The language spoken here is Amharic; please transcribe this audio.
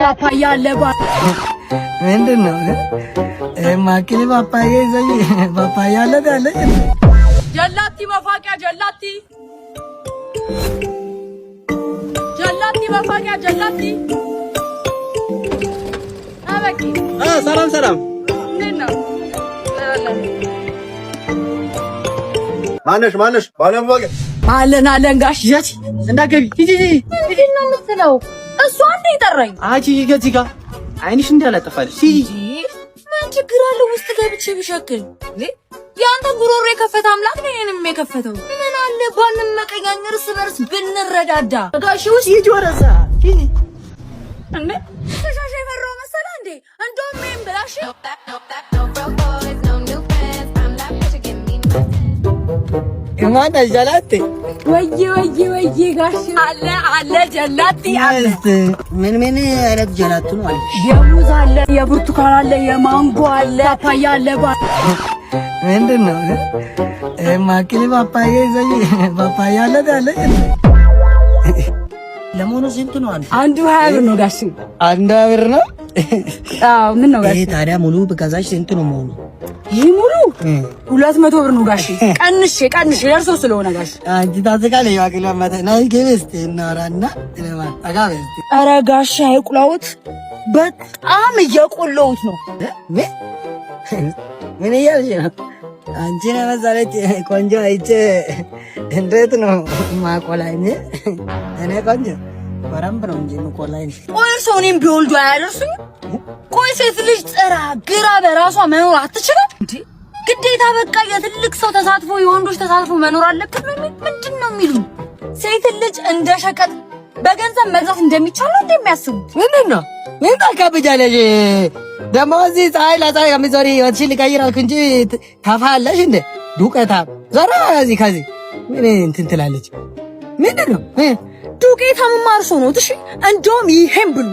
ፓፓያ አለባ ምንድነው? ማኪሊ ፓፓያ ይዘይ ፓፓያ አለባ አለ ጀላቲ መፋቂያ ጀላቲ መፋቂያ ጀላቲ አበቂ ሰላም ሰላም ነና ማነሽ ባለፈቀ አለን ጋሽ ጀት እንዳገቢ ሂጂ ነው የምትለው እሱ አንዴ ይጠራኝ አጂ ገዚጋ አይንሽ እንዳላጠፋልሽ ምን ችግር አለው ውስጥ ገብቼ ብሸክል ያንተ ጉሮሮ የከፈተ አምላክ ነው እኔንም የከፈተው ምን አለ ባንመቀኛኝ እርስ በርስ ብንረዳዳ ጋሽ ውስጥ ይጂ ወረዛ እንዴ ተሻሻ የፈራው መሰለ እንዴ እንደውም ምን ብላሽ ማን ጀላቲ ወይ ጋሽ አለ ጀላቲ አለ ምን አይነት ጀላቲ ነው አለ የሙዝ አለ የብርቱካን አለ የማንጎ አለ ፓፓያ አለ ምንድነው? ማኪሊ ፓፓያ ይዘይ ፓፓያ አለ ለሞኑ ስንት ነው አለ? አንዱ 20 ብር ነው ጋሽ። አንዱ 20 ብር ነው? አዎ ምን ነው ጋሽ? ይሄ ታዲያ ሙሉ በጋዛሽ ስንት ነው መሆኑ? ይሄ ሙሉ 200 ብር ነው ጋሽ። ቀንሽ ደርሶ ስለሆነ ጋሽ። አንቺ ታዝቃለሽ ማኪሊ ማታ ናይ ገበስቲ እናራና አጋበስቲ። ኧረ ጋሽ አይቁላውት በጣም እየቆለውት ነው። ምን እያልሽ ነው? አንቺ ነው መሰለኝ ቆንጆ አይቼ እንዴት ነው ማቆላኝ? እኔ ቆንጆ በረምብ ነው እንጂ ማቆላኝ። ቆይ ሰው እኔም ቢወልዱ አያደርሱኝ? ቆይ ሴት ልጅ ጥራ ግራ በራሷ መኖር አትችልም እንዴ? ግዴታ በቃ የትልቅ ሰው ተሳትፎ የወንዶች ተሳትፎ መኖር አለበት ነው? ምንድን ነው የሚሉኝ? ሴት ልጅ እንደ ሸቀጥ በገንዘብ መግዛት እንደሚቻል ነው እንደሚያስቡት? ምንድን ነው ምን ታካብጃለሽ? ደግሞ እዚህ ፀሐይ ለፀሐይ ከሚዞሪ ህይወትሽን ልቀይር አልኩ እንጂ ታፋለሽ እንደ ዱቄታ ዞራ ከዚህ ምን እንትን ትላለች? ምንድን ነው ዱቄታ መማር ሰው ነው? እሺ እንደውም ይሄን ብሉ